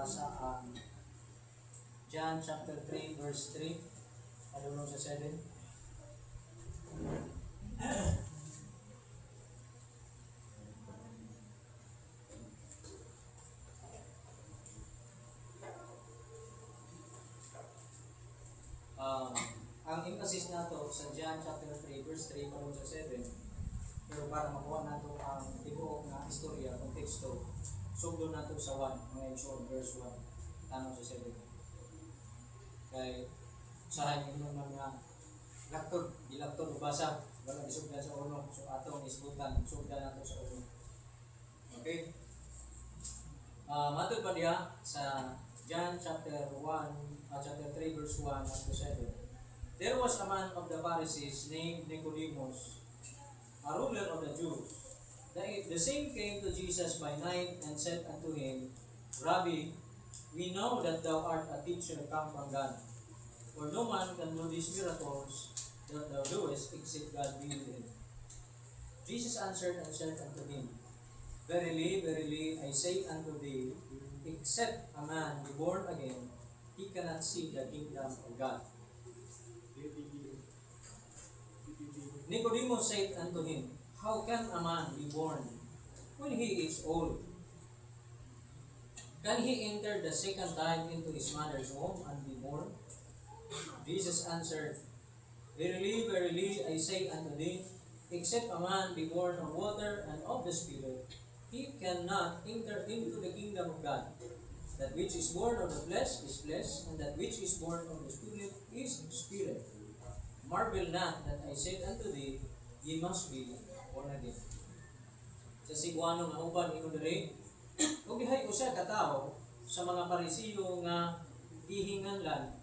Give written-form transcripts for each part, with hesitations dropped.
basa ang John chapter 3 verse 3. Alunong sa 7. Ang emphasis nato sa John chapter 3 verse 3 palong sa 7. Pero para makuha nato ang tibuok na istorya, konteksto, sugdo nato sa 1, mga episode verse 1, tanong sa 7. Kay usahay ninyo mga laktod, dilaktod ubasa, wala isugdan sa ulo, so atong isbutan, sugdan nato sa ulo. Okay? Matod pa diha sa John chapter 1, chapter 3 verse 1 up to 7. There was a man of the Pharisees named Nicodemus, a ruler of the Jews. The same came to Jesus by night and said unto him, Rabbi, we know that thou art a teacher come from God. For no man can do these miracles that thou doest except God be with him. Jesus answered and said unto him, Verily, verily, I say unto thee, except a man be born again, he cannot see the kingdom of God. Nicodemus said unto him, How can a man be born when he is old? Can he enter the second time into his mother's womb and be born? Jesus answered, Verily, verily, I say unto thee, except a man be born of water and of the Spirit, he cannot enter into the kingdom of God. That which is born of the flesh is flesh, and that which is born of the Spirit is spirit. Marvel not that I said unto thee, ye must be born again. Sa Cebuano nga uban ingon diri, ug dihay usa ka tawo sa mga Parisiyo nga gihinganlan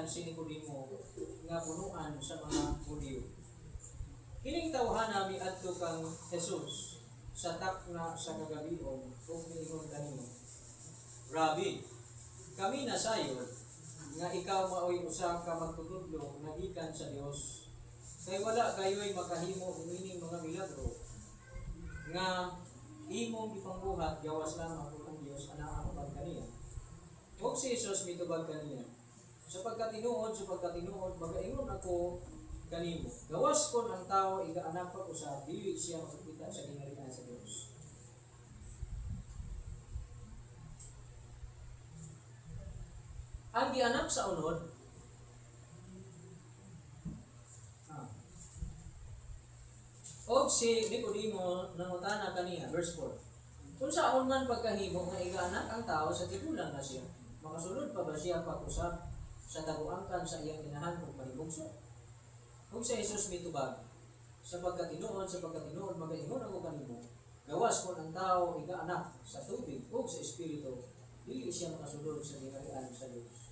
si Nicodemo nga punuan sa mga Hudyo. Kining tawhana miadto kang Jesus sa takna sa kagabion ug miingon kanimo, Rabbi, kami nasayod nga ikaw maoy usa ka magtutudlo nga gikan sa Dios. Kay wala kayo'y makahimo ining mga milagro nga imong ipangbuhat gawas lamang kung ang Dios anaa man kaniya. Ug si Jesus mitubag kaniya, sapagkat tinuod magaingon ako kanimo, gawas kon ang tawo igaanak pa usab dili siya makakita sa gingharian sa Dios. Ang gianak sa unod, og si Nicodemo nangutana kaniya, verse 4. Kung saon man pagkahimo nga igaanak ang tao sa tigulang na siya, makasulod pa ba siya pag-usap sa taguangkan sa iyang inahan kung mahibugso? Kung sa Jesus mitubag, sapagkat tinuod, magaingon ako kanimo, gawas kung ang tao igaanak sa tubig o sa espiritu, dili siya makasulod sa gingharian sa Dios.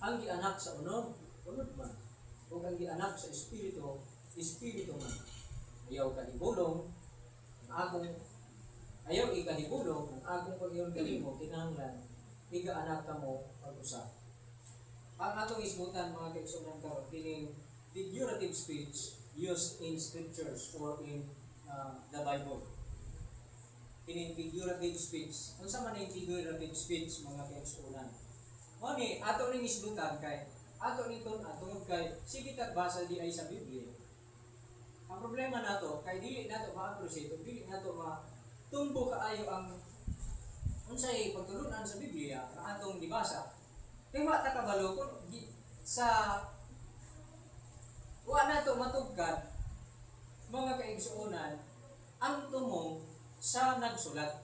Ang gianak sa unod man. Kung ang gianak sa espiritu man. Ayaw ikahibulong ang akong pag-iyon kanimo kinahanglan igaanak kamo pag-usap. Ang atong isbutan mga kaigsunan karon kining figurative speech used in scriptures or in the Bible. Kining figurative speech. Unsa man ang figurative speech mga kaigsunan? Mo ni ato ning isbutan kay ato niton atungod kay sige kat basa di ay sa Biblia. Ang problema nato kay dili nato ma-appreciate, dili nato matumbo kaayo ang unsay pagtulunan sa Biblia nga atong gibasa. Kay wa ta kabalo kun sa wa nato matugkad mga kaigsuonan ang tumong sa nagsulat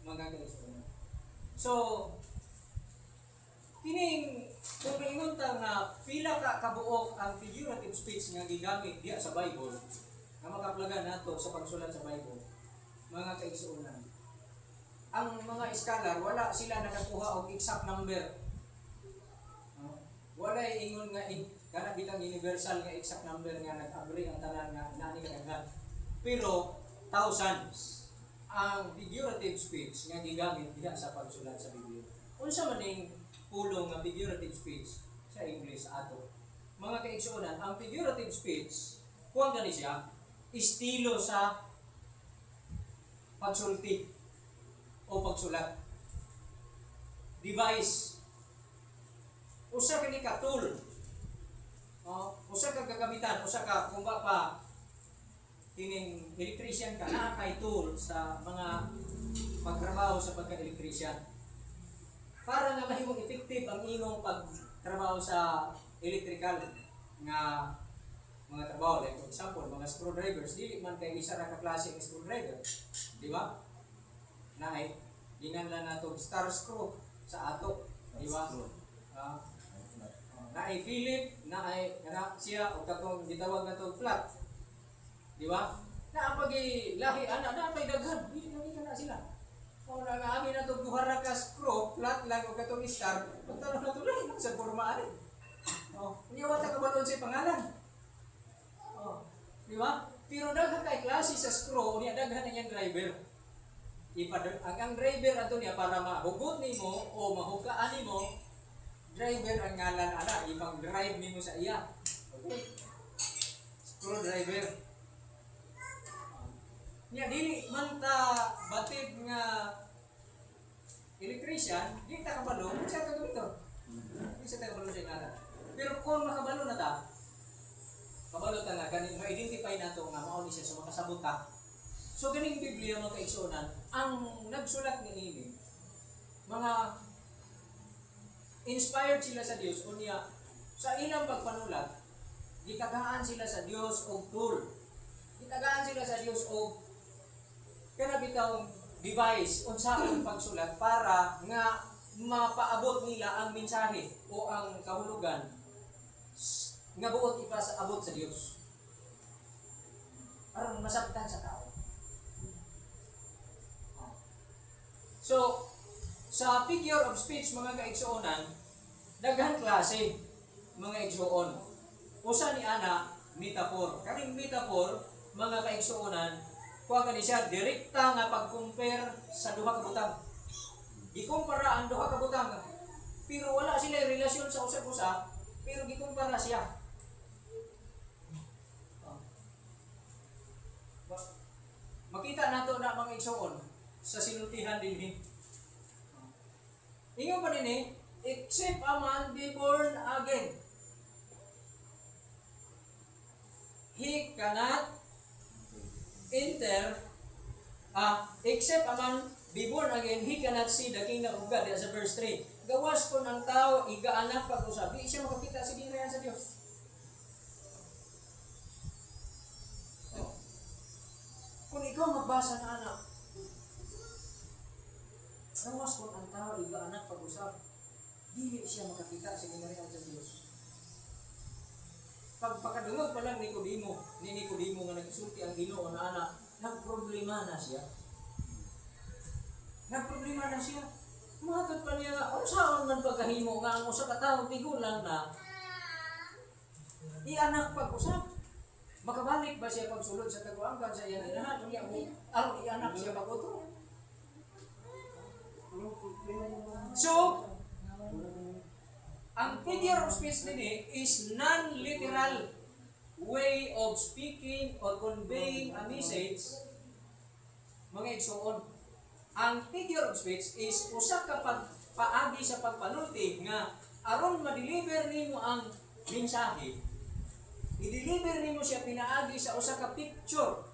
mga kaigsuonan. So kining kung ingon ta nga pila ka kabuok ang figurative speech nga gigamit diha sa Bible nga makaplagan nato sa pagsulat sa Bible mga kaigsuonan. Ang mga scholar wala sila nakakuha og exact number. Wala ingon nga kana bitang universal nga exact number nga nag-agree ang tanan nga nani kadaghan. Pero thousands ang figurative speech nga gigamit diha sa pagsulat sa Biblia. Unsa man ning pulong nga figurative speech sa English ato? Mga kaigsuonan, ang figurative speech kuha gani siya estilo sa pagsulti o pagsulat. device. Usa kini ka tool. Usa ka gagamitan, usa ka kung ba pa kining electrician ka na kay tool sa mga pagtrabaho sa pagka-electrician. Para nga mahimong effective ang imong pagtrabaho sa electrical nga mga trabaho, like for example, mga screwdrivers, dili man kay isa ra ka klase ng screwdriver, di ba? Naay ginganlan nato star screw sa ato, di ba? Naay Philip, naay kana siya o katong gitawag nato flat, di ba? Naapagi lahi ana na pay daghan, dili na sila. O nagaami na ito duha ra ka screw, flat lang o katong star, pagtanong na ito lang sa formaan. Hindi wata ka balon sa pangalan. Di ba? Pero daghan kay klase sa screw, niya daghan na niyang driver. Ang driver ato niya para mahugot nimo o mahugaan nimo, driver ang ngalan ana, ibang drive nimo sa iya. Okay? Screwdriver. Nya dili man ta batid nga electrician, di ta kabalo, kung siya ito gamiton. Di siya ta kabalo sa ingatan. Pero kung makabalo na ta, kabalo ta nga, ganing ma-identify na ito nga mauni siya sa makasabot ta. So ganing Biblia mga kaigsunan, ang nagsulat ni ini, mga inspired sila sa Dios unya sa ilang pagpanulat, gitagaan sila sa Dios og tool. Gitagaan sila sa Dios og kana bitawng device unsaon pagsulat para nga mapaabot nila ang mensahe o ang kahulugan nga buot ipasaabot sa Dios. Aron masabtan sa tao. So, sa figure of speech mga kaigsuonan, daghan klase mga igsuon. Usa ni ana metaphor. Kaning metaphor mga kaigsuonan, kuha ka ni siya direkta nga pag-compare sa duha ka butang. Gikumpara ang duha ka butang, pero wala sila relasyon sa usap-usap, pero gikumpara siya. Makita nato na mga igsuon sa sinultihan dinhi. Ingon pa dinhi, except a man be born again, he cannot enter, except a man be born again, he cannot see the kingdom of God. Sa verse 3. Gawas ko ng tao, igaanak pag-usap. Di siya makakita sa ginhayan sa Diyos. Kung ikaw magbasa na anak, gawas ko ng tao, igaanak pag-usap. Dili siya makakita sa ginhayan sa Diyos. Pagpakadungog pa lang ni Nicodemo nga nagsulti ang Ginoo na anak, nagproblema na siya. Mahatod pa niya nga, saan man pagkahimo nga ang usa ka tawo tigulang na ianak pag-usap. Makabalik ba siya pagsulod sa kaguangkan sa iyang inahan? Aron ianak siya pag-uto. So, ang figure of speech din is non-literal way of speaking or conveying a message. Mga igsuon, ang figure of speech is usa ka paagi sa pagpanulti nga aron ma-deliver nimo ang mensahe. I-deliver nimo siya pinaagi sa usa ka picture.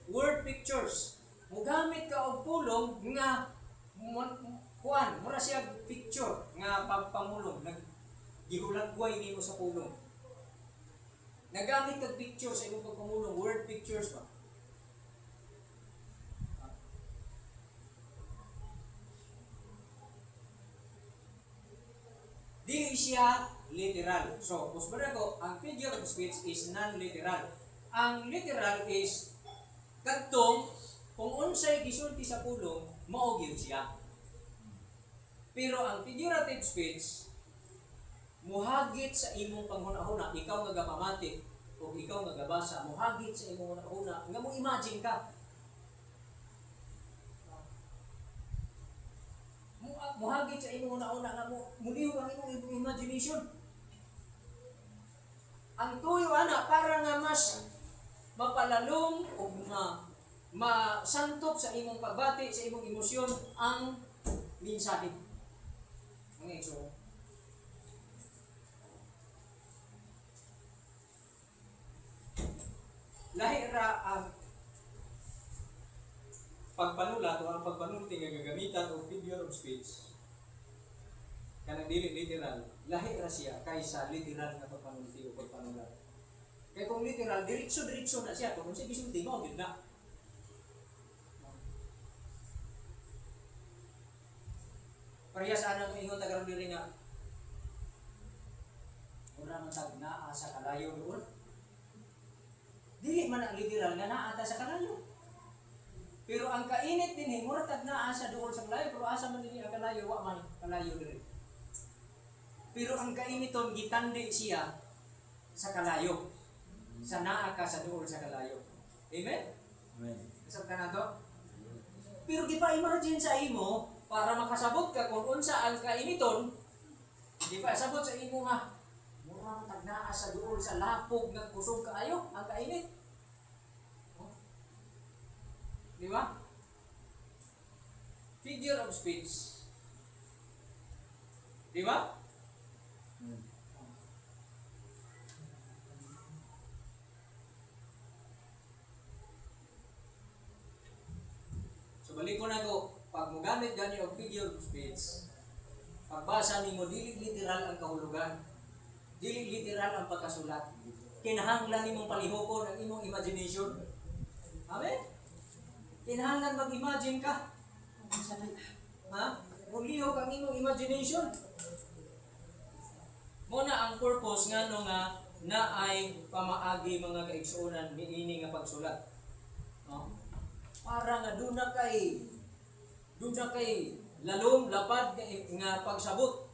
Word pictures. Mugamit ka og pulong nga mura siya picture nga pagpamulong, nagihulagway nimo sa pulong. Nagamit kag picture sa imong pagpamulong, word pictures ba? Dili siya literal. So, usbara ko, ang figure of speech is non-literal. Ang literal is kadtong kung unsay gisulti sa pulong, mao gyud siya. Pero ang figurative speech, muhagit sa imong panghuna-huna, ikaw nga gapamati o ikaw nga gabasa, muhagit sa imong huna-huna, nga mo imagine ka. Muhagit sa imong huna-huna, nga mulihog ang imong imagination. Ang tuyo ana, para nga mas mapalalong o masantop sa imong pagbati, sa imong emosyon, ang minsahe. Mga igsoon. Lahi ra ang pagpanulat o ang pagpanulti nga gagamitan o figure of speech kanang dili literal, lahi ra siya kaysa literal nga pagpanulti o pagpanulat. Kaya kung literal, diretso na siya. Kung siya gisulti mo, yun na. Parehas anang ingon tagarang diri nga ura man tag naa sa kalayo doon. Dili man ang literal nga naa ta sa kalayo. Pero ang kainit dinhi mura tag naa sa doon sa kalayo, pero asa man dinhi ang kalayo, wa man kalayo diri. Pero ang kainiton gitandi siya sa kalayo. Sa naa ka sa doon sa kalayo. Amen? Amen. Isab ka na to? Pero di pa imagine sa imo para makasabot ka kung unsa ang kainiton. Di pa sabot sa imo nga mura tag naa sa doon sa lapog nga kusog kaayo ang kainit. Di ba? Figure of speech. Di ba? So balik ko na ko, pag mo gamit gani og figure of speech, pagbasa nimo dili literal ang kahulugan. Dili literal ang pagkasulat. Kinahanglan nimong palihokon ang imong imagination. Amen? Kinahanglan mag-imagine ka. Ha? Mulihok ang imong imagination. Muna ang purpose nga no nga na ay pamaagi mga kaigsuonan niini nga pagsulat. No? Para nga doon na kay lalong lapad nga pagsabot.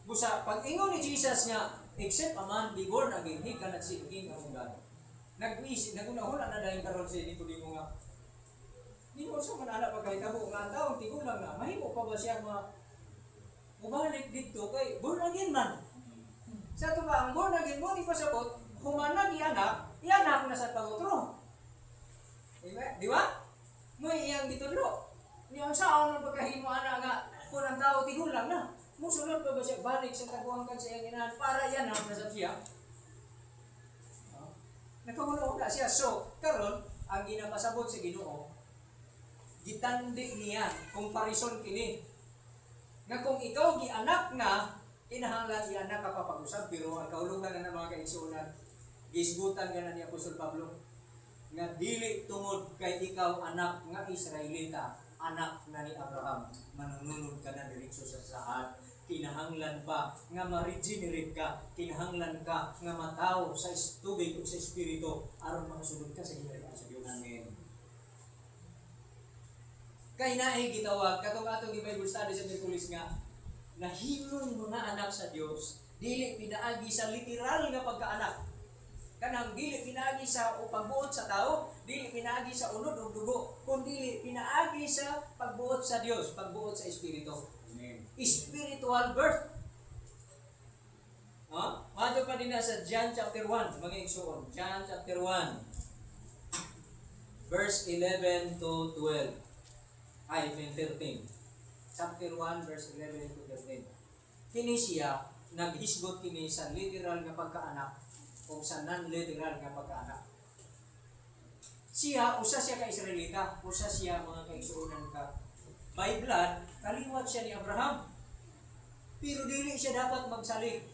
Busa pag ingon ni Jesus nga except a man be born again, he cannot see the kingdom of God. Nag-isip, nagunahula na dahil karon si Nicodemo nga. Di mo sa manala pagkahitabo nga ang taong tigulang nga, mahimo pa ba siya mubalik dito kay born again man. Sa ito ba, ang born again mo, di pa sabot, humanag ianak na sa pagutro. Di ba? Mo iyang gitudlo. Niya sa ano pagkahimo ana nga kung ang tao tigulang na. Musulod pa ba siya balik sa taguang kan sa iyang inahan para ianak na sa siya? Nagkamulo na siya. So, karon ang ginapasabot sa Ginoo, gitandi niya, comparison kini. Nga kung ikaw gianak na, kinahanglan ianak ka papag-usab, pero ang kahulugan na ng mga kaigsuonan, gisgutan ka na ni Apostol Pablo, nga dili tungod kay ikaw anak nga Israelita, anak na ni Abraham, manununod ka na diretso sa saad. Kinahanglan pa nga ma-regenerate ka, kinahanglan ka nga mataw sa tubig o sa espiritu aron makasunod ka sa ginagawa sa Dios. Amen. Kay naay gitawag katong atong Bible study sa Miyerkules nga nahimong mga anak sa Dios dili pinaagi sa literal nga pagkaanak. Kanang dili pinaagi sa pagbuot sa tao, dili pinaagi sa unod ug dugo, kundi pinaagi sa pagbuot sa Dios, pagbuot sa espiritu. Spiritual birth. Madto pa din sa John chapter 1, mga igsoon. John chapter 1, verse 11 to 12. Ay, 13. Chapter 1, verse 11 to 13. Kini siya, naghisgot kini sa literal nga pagkaanak o sa non-literal nga pagkaanak. Usa siya ka Israelita, usa siya mga kaigsuonan ka. By blood, kaliwat siya ni Abraham. Pero dili siya dapat magsalig.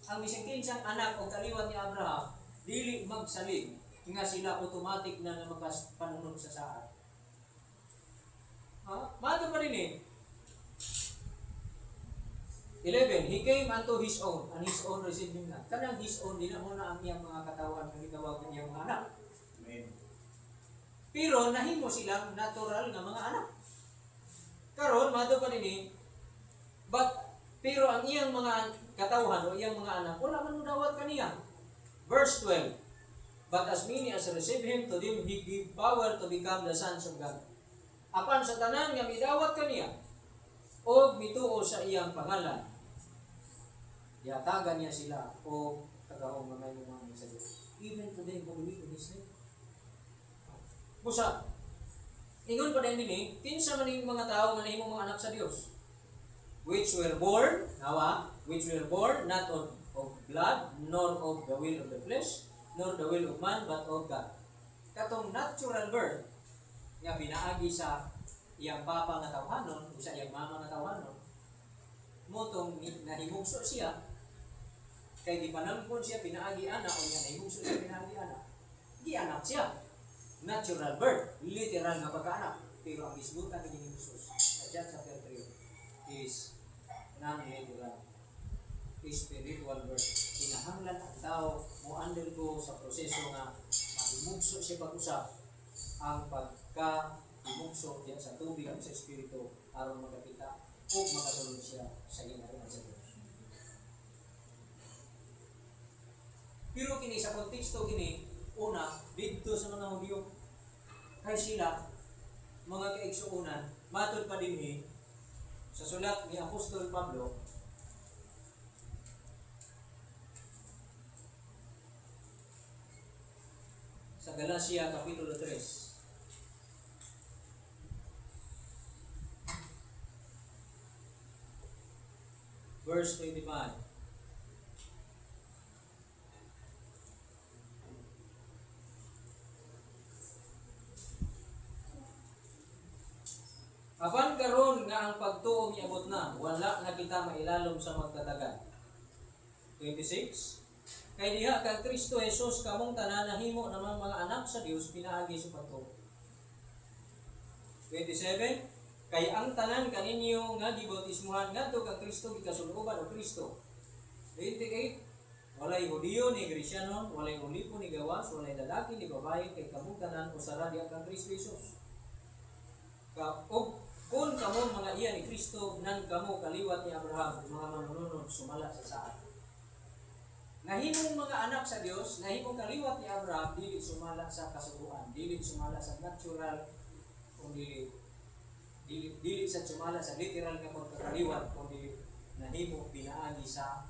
Ang bisag kinsang anak o kaliwat ni Abraham, dili magsalig. Nga sila automatic na panunod sa saad. Mato pa rin 11, he came unto his own, and his own received him not. Kanang his own, di na muna ang iyang mga katawan na gitawag ng iyang mga anak. Amen. Pero nahimo silang natural nga mga anak. Karon mato pa rin pero ang iyang mga katawhan o iyang mga anak, wala man dawat kaniya. Verse 12, but as many as receive him, to them he give power to become the sons of God. Apan sa tanan nga midawat kaniya, o mituo sa iyang pangalan, yatagan niya sila o tagahong mga mga sa Diyos. Even to them who believe in His name. Busa, Ingon pa din nini, kinsa man yung mga tao nga nahimong mga anak sa Dios, which were born, which were born not of blood, nor of the will of the flesh, nor the will of man, but of God. Katong natural birth nga pinaagi sa iyang papa nga tawhanon o sa iyang mama nga tawhanon, motong nahimugso siya kay di panampon siya pinaagi ana o nga nahimugso siya pinaagi ana. Di anak siya. Natural birth, literal nga pagkaanak. Pero ang isgutan ni Jesus sa John chapter 3 is non-literal, spiritual birth. Kinahanglan ang tao mo undergo sa proseso nga mahimugso siya pag-usap ang pagka-himugso diyan sa tubig at sa espiritu aron magkapita o makasulod siya sa ginagawa sa Diyos. Pero kini sa konteksto kini, una, dito sa mga Hudyo, kay sila, mga kaigsuunan, matod pa din sa sulat ni Apostol Pablo, sa Galacia Kapitulo 3. Verse 25. Apan karon nga ang pagtuo miabot na, wala na kita mailalom sa magtatagal. 26. Kay diha kang Kristo Jesus kamong tanan nahimo namang mga anak sa Dios pinaagi sa pagtuo. 27. Kay ang tanan kaninyo nga gibautismuhan ngadto kang Kristo gikasuluban o Kristo. 28. Walay Hudiyo ni Greciano, walay ulipo ni gawas, walay lalaki ni babae kay kamong tanan usara diha kang Kristo Jesus. Kung kamo mga iya ni Kristo, nan kamo kaliwat ni Abraham, mga manununod sumala sa saad. Nahimong mga anak sa Dios, nahimong kaliwat ni Abraham, dili sumala sa kasubuan, dili sumala sa natural, kung dili sa sumala sa literal nga pagkakaliwat, kung dili nahimo pinaagi sa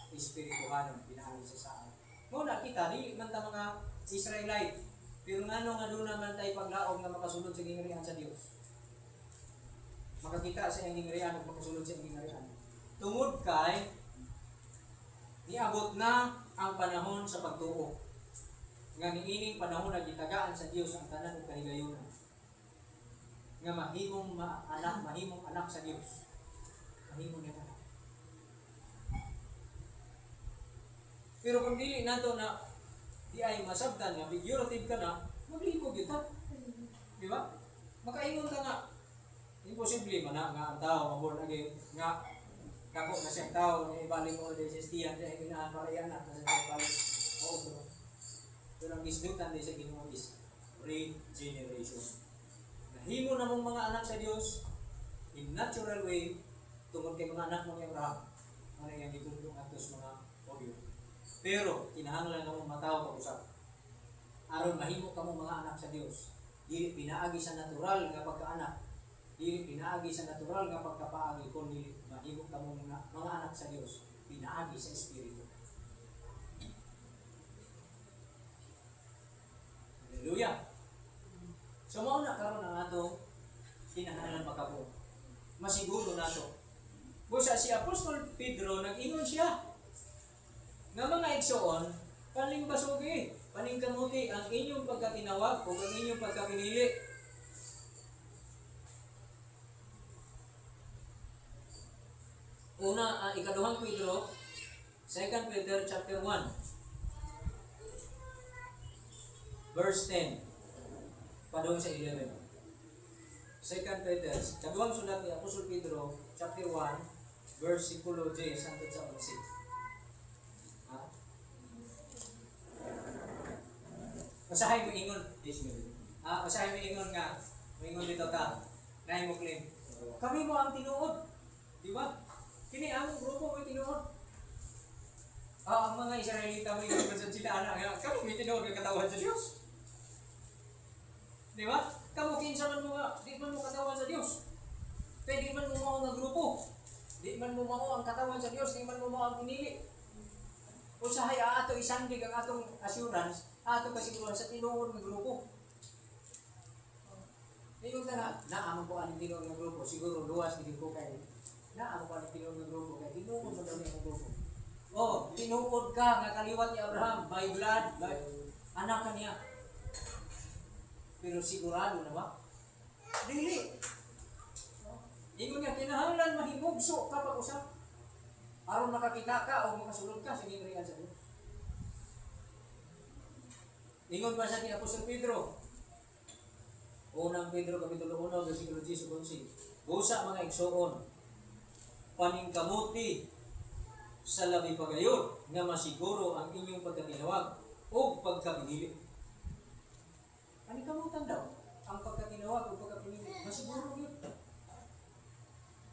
espirituhanon, pinaagi sa saad. Muna kita, dili man ta mga Israelite, pero ngano nga doon naman tayo paglaog nga makasulod sa gingharian sa Dios. Makakita sa iyang gingharian at makasulod sa iyang gingharian. Tungod kay niabot na ang panahon sa pagtuo. Nga niining panahon na gitagaan sa Dios ang tanan ug kahigayonan. Nga mahimong anak sa Dios. Mahimong niya anak. Pero kung dili nato na di ay masabtan nga figurative ka na, maglingkod yun ta. Di ba? Makaingon ka nga, imposible man nga ang tao, maborn again, nga kako na siyang tao, may ibaling mo din sa istiyan, dahil pinaan para iyanak na sa siyang balik. Oo, bro. Pero ang isdutan din sa Ginoo is regeneration. Nahimo na mong mga anak sa Dios in natural way, tungkol kay mga anak mo ni Abraham. Ano yung itutulong ato sa mga Hudyo. Pero, kinahanglan na mong matao pag-usap. Aron mahimo ka mong mga anak sa Dios. Dili pinaagi sa natural nga pagkaanak. Dili pinaagi sa natural nga pagkapaagi, kundi mahimo ka mong mga anak sa Dios. Pinaagi sa Espiritu. Hallelujah! So, mauna karon ang ato kinahanglan makabuo. Masiguro nato. Busa si Apostol Pedro, nag-ingon siya nga mga igsoon, panimbasugi, paningkamuti ang inyong pagkatinawag o ang inyong pagkapinili. Una, ikaduhang Pedro, 2 Peter chapter 1, verse 10, padung sa 11. 2 Peter, kaduhang sulat ni Apostol Pedro, chapter 1, versikulo 10 hangtod sa 11. Usahay mo ingon, usahay mo ingon nga, ingon dito ka, nahin mo claim. Kami mo ang tinuod, di ba? Kini ang grupo mo tinuod. Ang mga Israelita mo ingon sa sila anak, kami may tinuod ng katawan sa Diyos. Di ba? Kamu kinsa man mo nga, di man mo katawan sa Diyos. Kaya di man mo mao nga grupo. Di man mo mao ang katawan sa Diyos, di man mo mao ang pinili. Usahay ato isandig ang atong assurance, ato kasiguran sa tinuod ng grupo. nga, naamang ko anong tinuod ng grupo, siguro luwas hindi ko kay naamang ko anong tinuod ng grupo, kay tinuod mo daw ng grupo. Oh, tinuod ka nga kaliwat ni Abraham by blood, by anak ka niya. Pero sigurado na ba? Dili. Ingon nga, kinahanglan mahimugso ka pag-usap. Aron makakita ka o makasulod ka sa ginrian sa Diyos. Ingon pa sa ni Apostol Pedro. Unang Pedro Kapitulo 1, versikulo 10 11. Busa mga igsoon, paningkamuti sa labi pagayon nga masiguro ang inyong pagkatinawag o pagkapinili. Paningkamutan daw ang pagkatinawag o pagkapinili. Masiguro yun.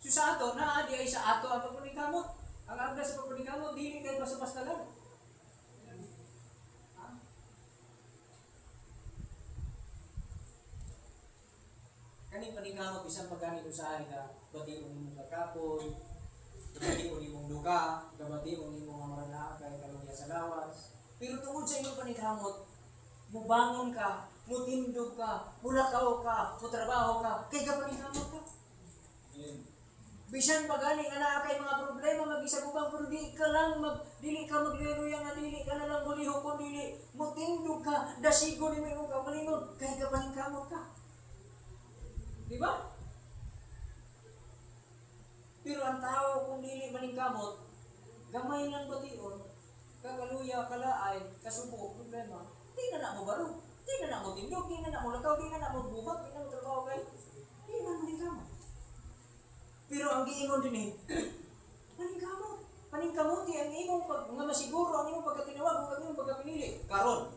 So sa ato, naadi ay sa ato ang pagpaningkamot. Ang agda sa pagpaningkamot, dili kayo basta-basta lang. Kaning paningkamot isang pagganit usahay ka, batiun nimong kakapoy, batiun nimong duka, batiun nimong amarana kay kaluya sa lawas. Pero tungod sa inyong paningkamot, mubangon ka, mutindog ka, mulakaw ka, mutrabaho ka, kay ka paningkamot ka. Bisan pagani nga naa kay mga problema mag-isagubang pero di ka lang dili ka magleluya nga dili ka na lang mulihok kun dili mutindog ka dasigo ni mo ka malingon kay ka paningkamot ka. Di ba? Pero ang tao kung dili maningkamot, gamay lang bation, kagaluya, kalaay, kasubo, problema, di na mo baro, di na mo tindog, di na mo lakaw, di na mo buhat, di na mo trabaho kay, di na maningkamot. Pero ang giingon din paningkamot, paningkamuti ang imong nga masiguro, ang imong pagkatinawag, ang imong pagkapinili. Karon,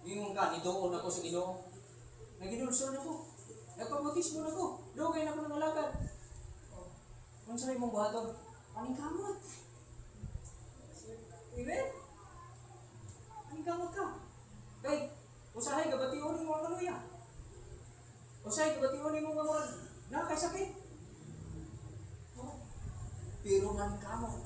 ingon ka, nituon ako sa Ginoo, naginulsol na ko. Nagpabutismo na ko. Dugay na ko ng alagad. Kung sa'yo mong buhaton, paningkamot. Amen? Paningkamot ka. Kay, usahay, gabatiunin mo ang kaluya. Usahay, gabatiunin mo ang mga nakakasakit. Pero maningkamot.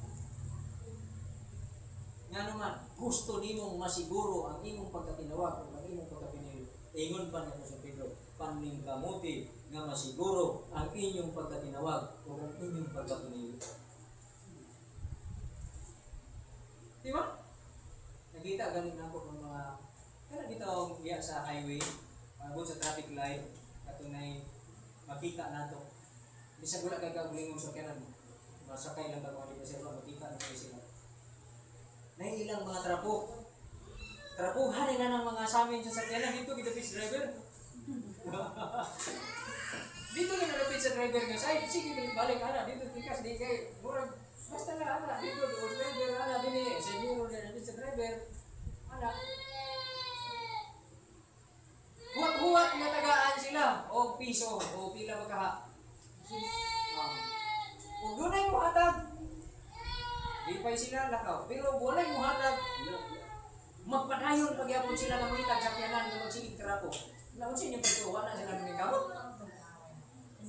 Nga naman, gusto nimong masiguro ang imong pagkatinawag o ang imong pagkapinili. Ingon pa niya sa Pedro, paningkamuti nga masiguro ang inyong pagkatinawag o ang inyong pagkapinili. Di ba? Nakita ganun ako ng mga kaya dito ang iya sa highway, abot sa traffic light, katunay makita nato. Bisag wala kay kagulingon sa kanan. Masakay lang ako dito sa makita na kayo sila. Naiilang mga trapo. Trapuhan na ng mga samin sa sakyanan dito kita pitch driver. Dito na nalapit sa driver nga side, sige balik ana dito tikas di kay murag basta na ana dito do driver ana dinhi siguro na nalapit sa driver. Ana. Huwat-huwat na tagaan sila o piso o pila magkaha. Kung doon ay mo hatag, di pa sila lakaw. Pero wala mo hatag, magpadayon pagyapon sila ng mga sakyanan ng magsigig trapo. Naman siya yung pagtuwa na sila naningkamot.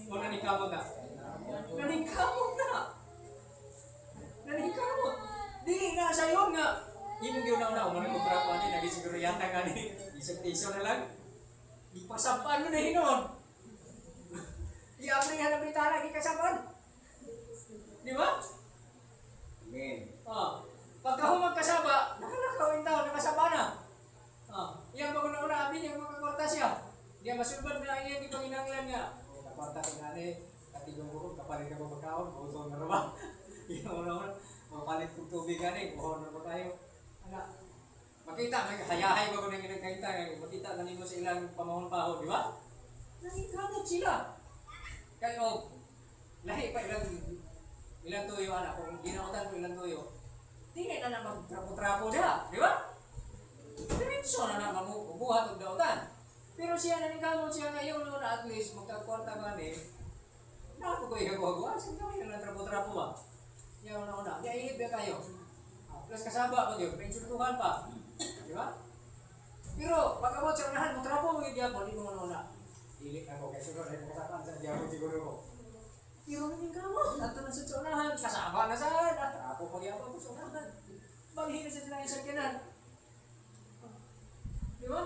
O naningkamot na? Naningkamot na! Naningkamot! Di na sa yun nga. Imong yun na umano mo trapo ani, naging siguro yata nga ni isang tiso na lang. Ipasampaan mo na hinon. I-aprihan ang bitana, ikasampaan. Di ba? Amen. Pagka humagkasaba, nakalakawin tao, nakasaba na. Iyang pag-una-una, abin yung makakwarta siya. Diya masulbad na iyan, di panginanglan nga. Nakwarta ka nga katigong bukod, kapalit ka ba magkaon, buto na naman. Iyang una-una, mapalit kong tubig nga buhon na ba tayo. Makita, hayahay ba ko nang ginagkaita, makita na nimo sa ilang pamahon-pahon, di ba? Nangikamot sila. Kayo, lahi pa ilang tuyo, anak, kung ginautan ko ilang tuyo, tingin na naman trapo-trapo siya, di ba? Diretso na naman buhat og dautan. Pero siya naningkamot siya ngayon no, na at least magkakwarta ba ni. Nato ko igagawa, sige kami na trapo-trapo ba? Yaw na una, di ihip ba kayo? Plus kasaba pa yun, may insultuhan pa. Di ba? Pero pagkabot sa unahan, magtrapo mo yung diabo, di mo una. Ilik ako kay sunod ay kasapan sa diabo siguro ko. Pero naningkamot, ato na sa unahan, kasaba na sa trapo pa diabo ko sa unahan. Baghin na sa sila yung sakyanan. Di ba?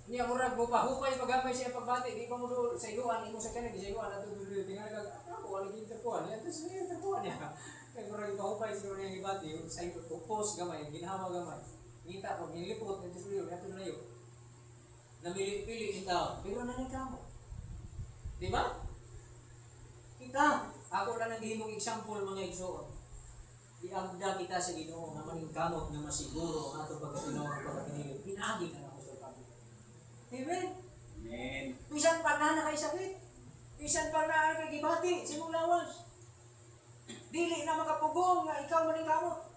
Niya murag mo pahupay pagamay siya pagbati di pa mo do sa iluan imo sa kanang sa iluan ato do tingala ka ako wala gid tapuan niya tos niya tapuan niya kay murag pahupay siguro niya ibati sa imo post gamay ginhawa gamay ngita pag nilipot nito suyo ato na yo namili-pili itaw pero na kamo di ba kita ako na naghimong example mga igsoon iagda kita sa Ginoo na maning kamot nga masiguro ang ato pagkatinaw ug pagkatinili pinagi ka na ko sa pagkatinili. Amen. Amen. Bisan pag na kay sakit. Bisan pag na kay gibati simong lawas. Dili na makapugong nga ikaw maning kamot.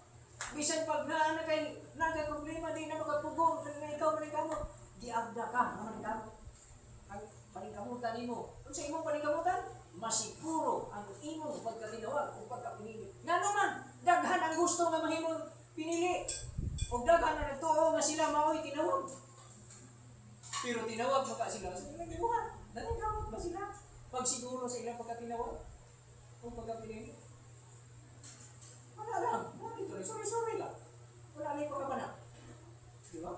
Bisan pag na kay naga problema di na makapugong nga ikaw maning kamot. Giagda ka maning kamot. Ang paningkamutan nimo. Unsa imong paningkamutan? Masiguro ang imong pagkatinawag o pagkapinili. Nga naman, daghan ang gusto nga mahimong pinili. O daghan na nagtuo nga sila mao'y tinawag. Pero tinawag mo ka sila sa ilang gibuhat. Daling kamot ba sila? Pag siguro sa ilang pagkatinawag o pagkapinili. Wala lang. Bakit ito? Sorry lang. Wala lang yung pagkapanak. Di ba?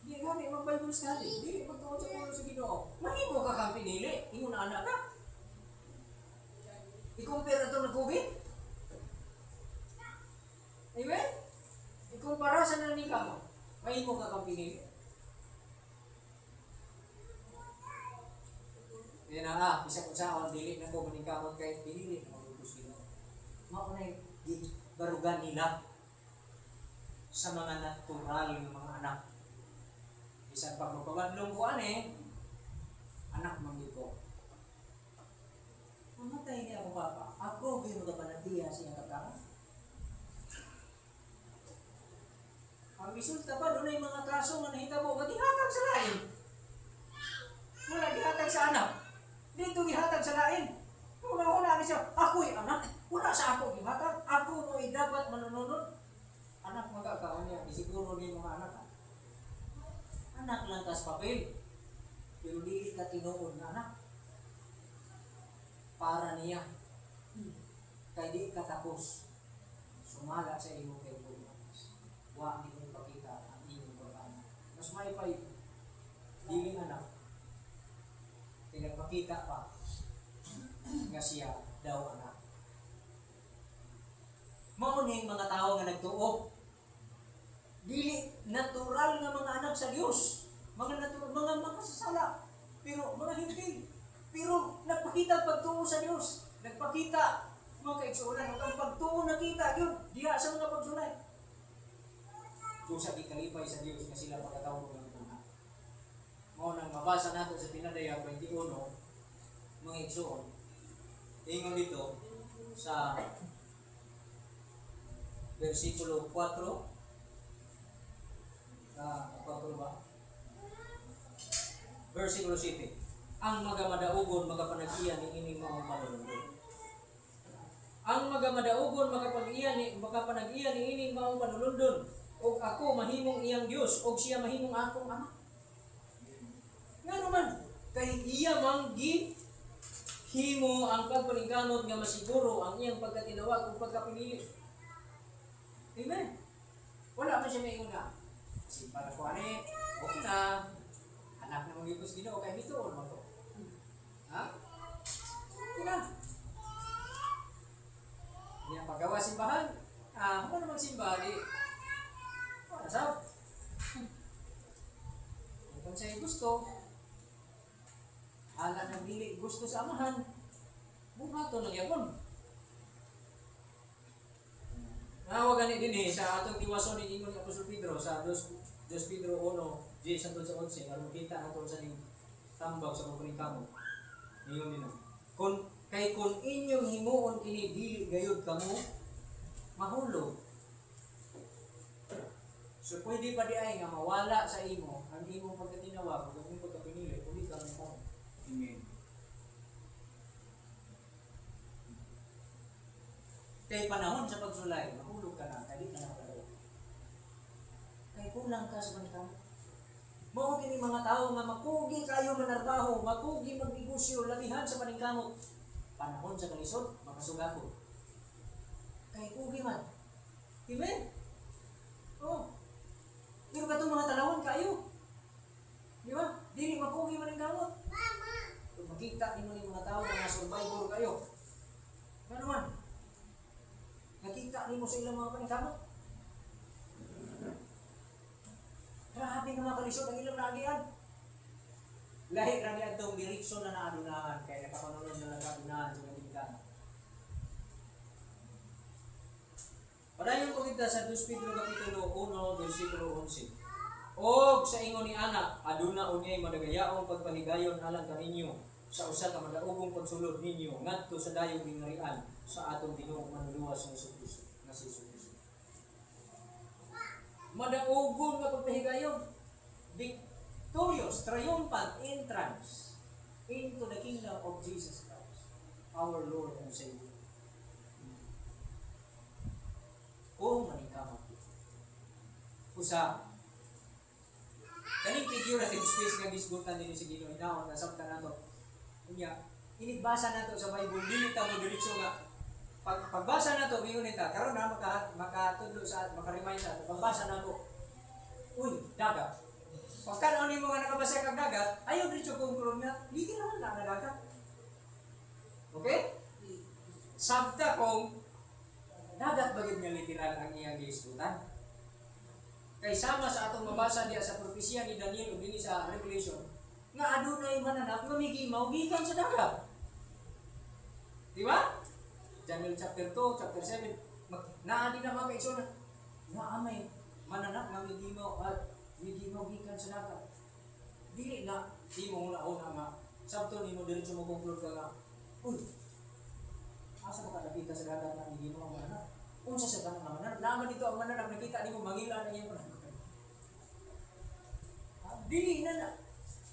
Di kami mag-Bible study. Di magtuon sa puno sa Ginoo. Mahimo ka kang pinili. Ingon na anak ka. I-compare ito ng COVID. Amen? I-compara sa nanika mo. Mahimo ka kang pinili. Yan na isa ko sa akong dili na ko maningkamot kahit pinili na magutos Ginoo. Maunay barugan nila sa mga natural ng mga anak. Isang pag magpabanlong ko anak manggil ko. Mamatay niya ako papa. Ako kayo magapanatiya siya kakama. Ang resulta pa doon ay mga kaso nga nahitabo gihatag sa lain. Wala gihatag sa anak. Dito gihatag sa lain. Una-una ni siya, ako'y anak. Wala sa ako gihatag. Ako mo'y dapat manununod. Anak magkakaon niya. Isiguro din mga anak. Anak lang kas papel. Pero di ka tinuod na anak. Para niya. Kay di ka tapos. Sumala sa imo kay Bumas. Wa ni mo pakita ang iyong pagkain. Mas may pa dili anak. Pinagpakita pa nga siya daw anak. Mao ni mga tao nga nagtuo. Dili natural nga mga anak sa Dios. Mga makasasala. Pero mga hindi. Pero nagpakita pagtuo sa Dios. Nagpakita mga kaigsuunan ang pagtuo nakita yun. Diha sa mga pagsulay. Kung sa gikalipay sa Dios nga sila pagkatawag ng anak. Mao nang mabasa nato sa Pinadaya 21 mga igsuon. Ingon dito sa versikulo 4 ba? Versikulo 7. Ang magamadaugon magapanag-iya ni ini maong manulundon. Ang magamadaugon magapanag-iya ni ini maong manulundon. Og ako mahimong iyang Dios og siya mahimong akong anak. Nga naman, kay iya manggi himo ang pagpaningkamot nga masiguro ang iyang pagkatinawag o pagkapinili. Amen. Wala man siya may una. Kasi para ko okay na. Anak na mong ipos Ginoo kay dito o mo to. Ha? Okay na. Niya paggawa simbahan. Ano naman simba di? Ano sab? Kung sa'yo gusto, anak ng dili gusto sa amahan, buhato ng yapon. Nawa gani din sa atong tiwason ni ingon ni Apostol Pedro sa 2 Pedro 1, G sa 11, aron kita ato sa ning tambag sa pagpaningkamot. Ingon din. Kun inyong himuon kini dili gayud kamo mahulog. So pwede pa di ay nga mawala sa imo ang imong pagkatinawag ug imong pagkapinili uli ka mo. Amen. Kay panahon sa pagsulay, mahulog ka na, kaya di ka na makadala. Kay kulang ka sa paningkamot. Mao kini mga tao nga makugi kayo manarbaho, makugi magnegosyo, labihan sa paningkamot. Panahon sa kalisod, makasugako. Kay kugi man. Amen? Oh. Pero katong mga talawon kayo. Di ba? Dili mapugi man ang gamot. Kung makita ni mo ni mga tao na survivor kayo. Ano man? Nakita ni mo sa ilang mga paningkamot. Grabe nga mga kalisod ang ilang naagian. Lahi rami ang itong direksyon na naadunahan kaya nakapanunod na nag-adunahan sa mga tingkana. Padayon ko kita sa 2 Pedro Kapitulo 1, versikulo 11. Og sa ingon ni Ana, aduna unyay madagayaong pagpaligayon alang kaninyo sa usa ka madaugong pagsulod ninyo ngadto sa dayong gingharian sa atong Ginoong manluluwas nga si Kristo. Madaugon nga pagpahigayon, victorious, triumphant entrance into the kingdom of Jesus Christ, our Lord and Savior. O maningkamot. Usa, kaning figurative space nga gisgutan din si Ginoo inaon na sabta nato. Unya, inigbasa nato sa Bible dili ta mo diretso nga pagbasa nato mingon ta karon na makatudlo sa makaremind sa pagbasa nato. Uy, dagat. Pagka nimo nga nakabasa kag dagat, ayo diretso conclude nga dili naman na dagat. Okay? Sabta kung dagat bagid nga literal ang iyang gisgutan. Kay sama sa atong mabasa diya sa propesya ni Daniel ug dinhi sa Revelation nga adunay mananap nga migimaw gikan sa dagat. Di ba? Daniel chapter 2, chapter 7, naa din na mga kaigsoon na may mananap nga migimaw at migimaw gikan sa dagat. Dili na di mo una nga sabto nimo diretso mo conclude ka nga uy, asa ka nakita sa dagat na migimaw ang mananap? Unsa sa tanang mananap? Naman dito ang mananap nakita nimo mangila na iyang mananap. Dili na.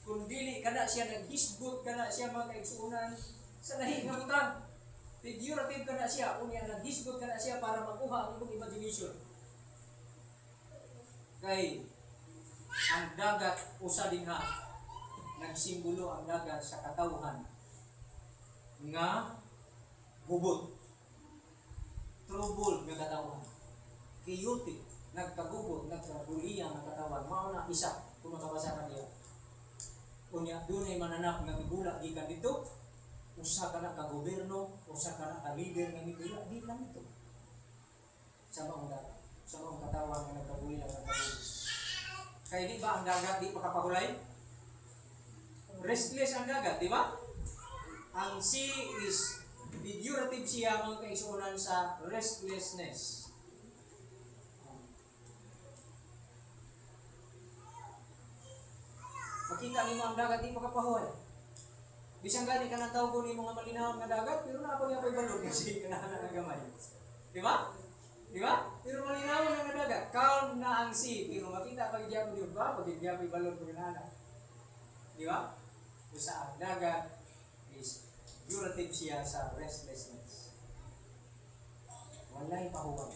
Kung dili kana siya naghisgot kana siya mga kaigsuonan sa lahi nga butang. Figurative kana siya, unya naghisgot kana siya para makuha ang imong imagination. Kay ang dagat usa din ha nagsimbolo ang dagat sa katawhan nga gubot. Trouble nga katawhan. Chaotic, nagkagubot, nagkabuliya nga katawhan. Mao na isa kung makabasa ka niya. Unya dunay mananap nga migula gikan dito. Usa ka na ka gobyerno, usa ka na ka leader nga migula di lang ito. Sa maong dagat, sa maong katawhan nga nagkabuliya nga katawhan. Kaya di ba ang dagat di makapahulay? Restless ang dagat, di ba? Ang sea is figurative siya mga kaisunan sa restlessness. Makita nimo ang dagat di makapahuway. Bisang gani ka na tawag ni mga malinaw nga dagat, pero na ako niya pa'y balog kasi kanahanan ang gamay. Di ba? Di ba? Pero malinaw na nga dagat, calm na ang sea, pero makita pag diya ko di ba? Pag diya ko'y balog ko kanahanan. Di ba? Usa ang dagat is figurative siya sa restlessness. Walay pahuway.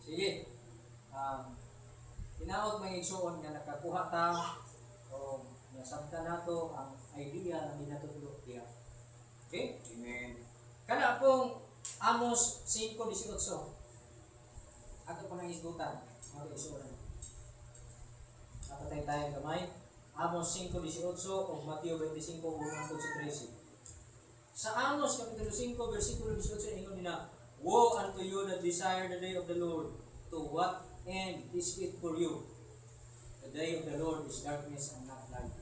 Sige. Tinaot may igsuon nga nakakuha ta o nasabta nato ang idea na ginatudlo diya. Okay? Amen. Kana pong Amos 5:18. Ato po nang isgutan, mga igsuon. Napatay tayo gamay. Amos 5:18 o Mateo 25:1-13. Sa Amos kapitulo 5 versikulo 18 ingon nila, woe unto you that desire the day of the Lord, to what end is it for you? The day of the Lord is darkness and not light.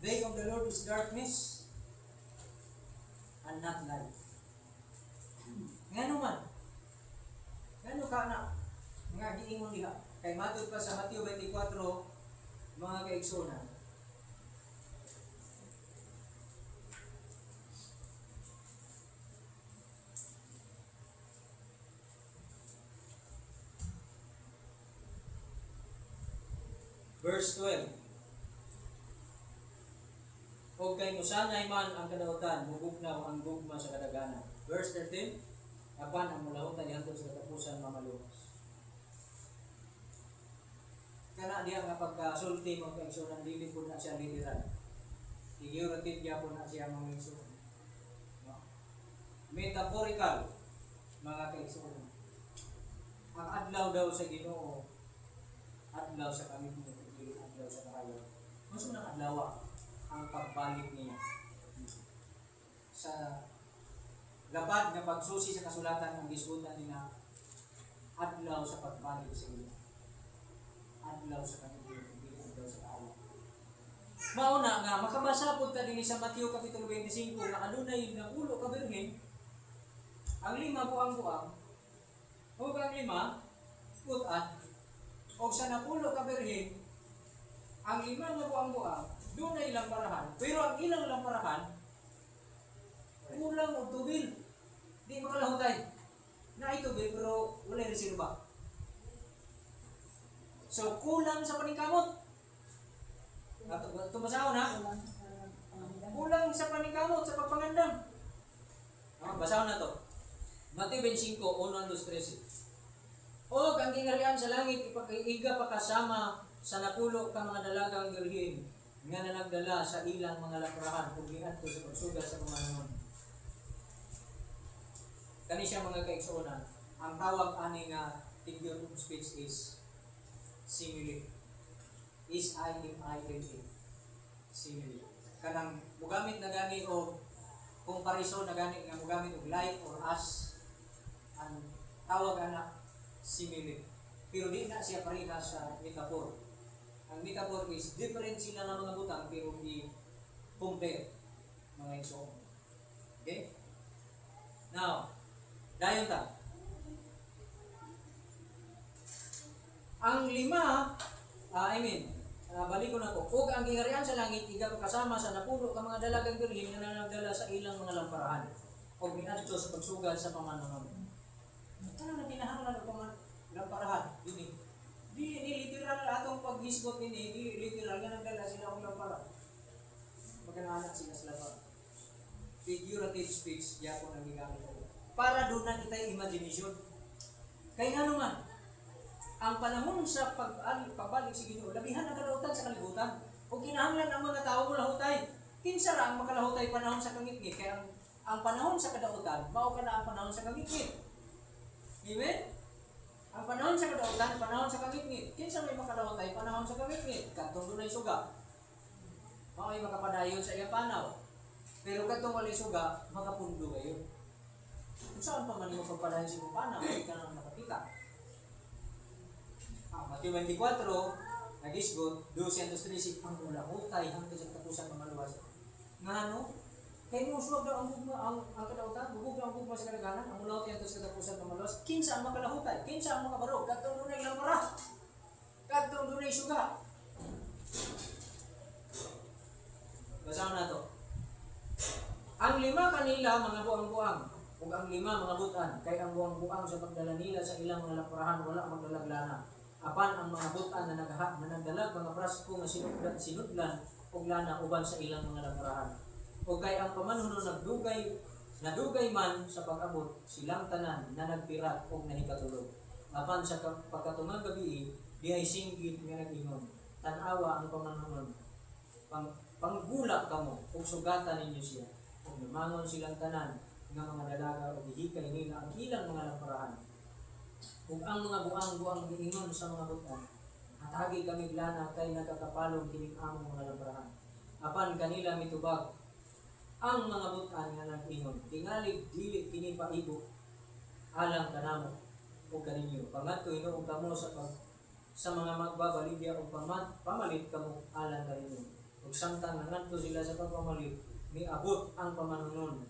Day of the Lord is darkness and not light. Ngano man? Ngano ka na? Nga giingon diha. Kay matod pa sa Mateo 24 mga kaigsunan. Verse 12. O kay musanay man ang kadautan, mugugnaw ang gugma sa kadagana. Verse 13. Apan ang mulahutan niyanto sa katapusan mamaluwas. Kana diya nga pagkasulti mo kay igsunan dili po na siya literal. Figurative ya po na siya mga igsunan. No? metaphorical, mga kaigsuon. Ang adlaw daw sa Ginoo, adlaw sa kami, adlaw sa kahayo. Gusto ng adlaw ang pagbalik niya sa lapad nga pagsusi sa kasulatan ang gisgutan nila, adlaw sa pagbalik sa Ginoo, adlaw sa kami, adlaw sa kahayo. Mauna nga makabasa pud ta dinhi sa Mateo kapitulo 25 nga adunay napulo ka birhen, ang 5 buang-buang, o ang 5 putan, o sa napulo ka birhen, ang 5 nga buang-buang dunay lamparahan, pero ang ilang lamparahan kulang og tubil, di makalahutay na itubil pero wala reserba. So kulang sa paningkamot. Ito basahon ha? Kulang sa paningkamot, sa pagpangandam. Basahon na to. Mateo 25, 1, 2, 13. O ang gingarian sa langit, ipag-iiga pa kasama sa napulo ka mga dalagang birhen nga na nagdala sa ilang mga laprahan kung giadto sa pagsuga sa pamanon. Kani siya mga kaigsuonan. Ang tawag ani nga figure of speech is simile. Is I-M-I-L-E. Simile. Kanang mugamit na gani o comparison na gani nga mugamit og like or as, ang tawag ana simile. Pero di na siya pareha sa metaphor. Ang metaphor is different sila ng mga butang pero i-compare mga igsoon. Okay? Now, dayon ta. Ang 5, balik ko na ko. Ug ang gingarian sa langit iga kasama sa napulo ka mga dalagang birhen nga nagdala sa ilang mga lamparahan. Og miadto sa pagsugal sa pamananon. Ano na kinahanglan og mga lamparahan? Dili literal atong paghisgot ini, dili literal nga nagdala sila og lampara. Magkananak sila sa lampara. Figurative speech gyapon ang gigamit ko. Para doon na kita imagination. Kaya nga naman, ang panahon sa pagbalik sa Ginoo, labihan ang kalautan sa kalibutan. O kinahanglan ang mga tao malahutay. Kinsa ra ang makalahutay panahon sa kangitngit? Kaya ang panahon sa kadautan, mao kana ang panahon sa kangitngit. Amen? Ang panahon sa kadautan, panahon sa kangitngit. Kinsa may makalahutay panahon sa kangitngit? Kadtong dunay suga. Mao ay makapadayon sa iyang panaw. Pero kadtong walay suga, makapundo kayo. Kung saan pa man mo pagpadayon sa iyong panaw, hindi ka nang nakakita. Mateo 24, nagisgot, 213 ang ulahutay hangtod sa katapusan ng maluwas. Nga no? Kaya mo suwag daw ang kadautan, bubog daw ang gugma sa kadaganan, ang ulahutay hangtod sa katapusan ng maluwas. Kinsa ang makalahutay? Kinsa ang makabarog? Kadtong dunay lampara. Kadtong dunay suga. Basahan na to. Ang 5 kanila mga buang-buang, ug ang 5 mga butan, kay ang buang-buang sa pagdala nila sa ilang mga lamparahan wala magdalaglana. Apan ang mga butan na nagdalag mga prasko nga sinudlan og lana uban sa ilang mga lamparahan. O kay ang pamanunon nadugay man sa pag-abot silang tanan na nagpirat og nahikatulog. Apan sa pagkatungang gabi dihay singgit nga nag-ingon. Tan-awa ang pamanunon. Panggulak kamo ug sugatan ninyo siya. Ug lumangon silang tanan nga mga dalaga ug gihikay nila ang ilang mga lamparahan. Ug ang mga buang-buang giingon sa mga butan, atagi kami lana kay nagakapalong kining among mga lamparahan. Apan kanila mitubag ang mga butan nga nag-ingon, tingali dili kini paibo alang kanamo ug kaninyo. Pangadto hinuong kamo sa mga magbabaligya ug pamalit kamo alang kaninyo. Ug samtang nangadto sila sa pagpamalit, miabot ang pamanunon.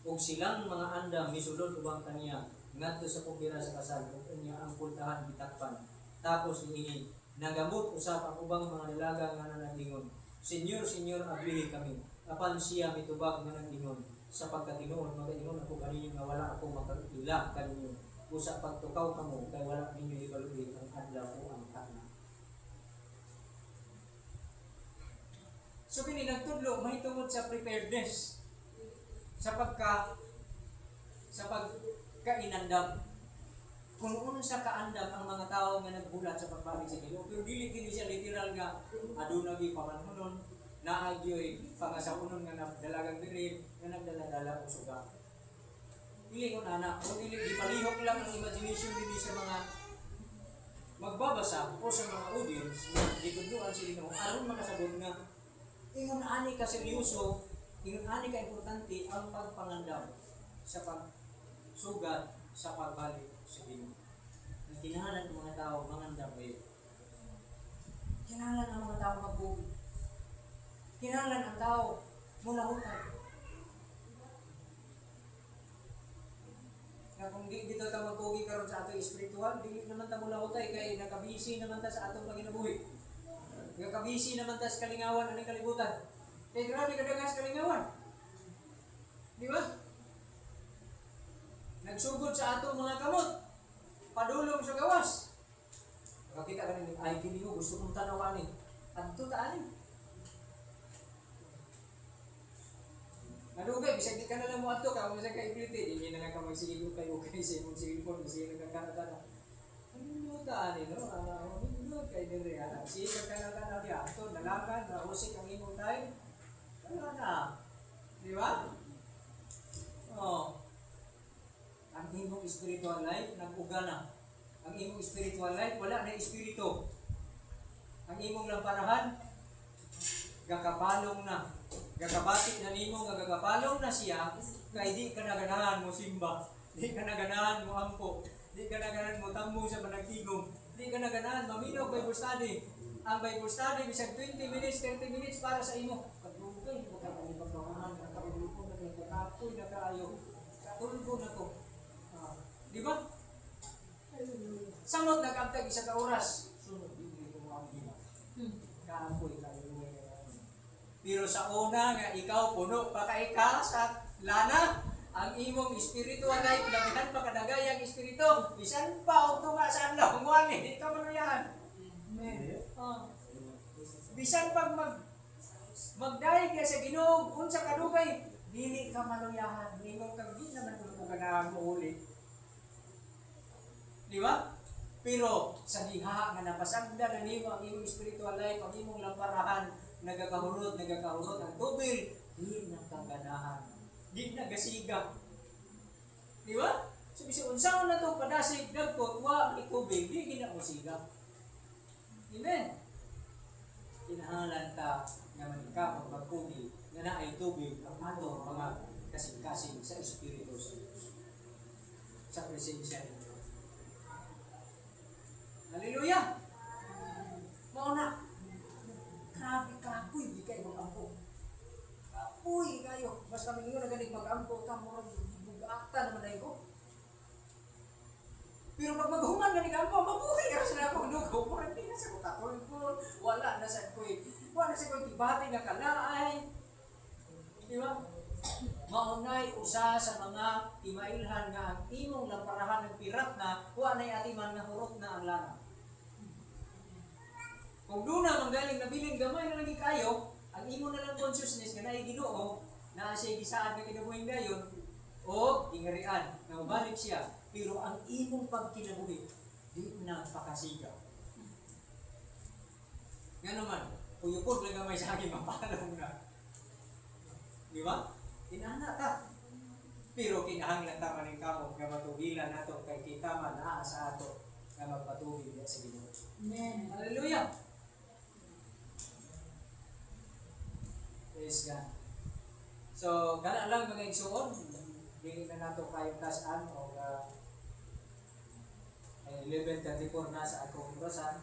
Ug silang mga andam misulod ubang kaniya ngadto sa pubira sa kasal ug unya ang pultahan bitakpan. Tapos niini nagamot usap ang ubang mga dalaga nga nanagingon, Senyor, ablihi kami. Apan siya mitubag nga nagingon, sa pagkatinuod magaingon ako kaninyo nga wala ako makakila kaninyo. Usa pagtukaw kamo kay wala ninyo ibaluhi ang adlaw o ang tana. So kini nagtudlo mahitungod sa preparedness sa pagkainandam. Kung unsa kaandam ang mga tao nga nagbulat sa pagbalik sa Ginoo, pero dili kini siya literal nga aduna gi pamanhunon, naagyoy pangasaunon nga dalagang birhen nga nagdala-dala og suga. Dili ko na o dili ipalihok lang ang imagination din sa mga magbabasa o sa mga audience na gituduan sila mo aron makasabot nga ingon ani ka seryoso, ingon ani ka importante ang pagpangandam sa pagsugat sa pagbalik sa Ginoo. Ang kinahanglan ng mga tao mangandam kayo. Kinahanglan ang mga tao magbugi. Kinahanglan ang tao mulahutan. Nga kung di dito ta magbugi karon sa ato espiritual, dili naman ta mulahutay kay nakabisi naman ta sa atong paginabuhi. Nakabisi naman ta sa kalingawan ani kalibutan. Kay grabe kadagas kalingawan. Di ba? Nagsugod sa atong mga kamot. Padulong sa gawas. Makita ka rin, ay Ginoo gusto kong tanawanin. Adto ta ani. Nadugay, bisag di ka na lang mo ato ka, kung sa ka-iplite, hindi na lang ka magsigilo kayo kay sa imong silipon, kasi nagkakatana. Ano ta ani, no? Ano kay dire ana? Sige nagkakatana di ato, dalagan, nausik ang imong time. Wala na. Di ba? Oh. Ang imong spiritual life nag-uga na. Ang imong spiritual life wala na espiritu. Ang imong lamparahan gakapalong na. Gakabatik na nimo nga gakapalong na siya kay di ka naganahan mo simba. Di ka naganahan mo ampo. Di ka naganahan mo tambong sa panagtigom. Di ka naganahan maminaw Bible study. Ang Bible study bisag 20 minutes, 30 minutes para sa imo. Kadugay mo ka kani pagkahuman, nakabuluko na kay kapoy na kaayo. Katulgo na ko. Di ba? Samot nagkantag isa ka oras. Sunod hindi ko mo ang gina. Kaapoy kayo. Pero sa una nga ikaw puno pa kay ka sa lana, ang imong spiritual life labihan pa kadagayang espiritu, bisan pa og tunga sa adlaw ngwali, di ka manuyahan. Amen. Bisan pag magdayeg ka sa Ginoo unsa kadugay, dili ka manuyahan. Ingon kag di naman ko ganahan mo uli. Di ba? Pero sa diha nga napasagda na nimo ang imong spiritual life, ang imong lamparahan, nagakahurot ang tubig, di nagkaganahan, di nagasiga. Di ba? So, bisag unsaon na ito, padasig, dagkot, wa, tubig, di gina mo siga. Amen? Kinahanglan ta nga manikapag magkugi, nga na ay tubig, ang ato mga kasing-kasing sa Espiritu sa Diyos. Sa presensya ni Diyos. Hallelujah! Mauna! Grabe kapoy, di kayo mag-ampo. Kapoy kayo. Mas kami nga na galing mag-ampo, kamurag bugakta naman na ko. Pero pag maghuman galing ampo, mabuhay ka sa akong dugo. Murag di na sa kutakol-kol. Wala na sa ko'y tibati nga kalaay. Di ba? Maunay usa sa mga timailhan nga ang imong lamparahan ng pirat na wa nay atiman nga hurot na ang lana. Kung doon na manggaling na bilin gamay na lagi kayo, ang imo na lang consciousness nga naay Ginoo na siya gisaad nga kinabuhing dayon o ingarian na mabalik siya, pero ang imong pagkinabuhi di na pakasiga. Nga naman, uyupod lang gamay sa akin mapalong na. Di ba? Inana ta. Pero kinahanglan ta maning kamo nga matugilan nato kay kita man naa sa ato nga magpatubig sa Ginoo. Amen. Hallelujah. Praise God. So, gana lang mga igsuon, dili na nato kayo tasan o 11:34 na sa akong orasan.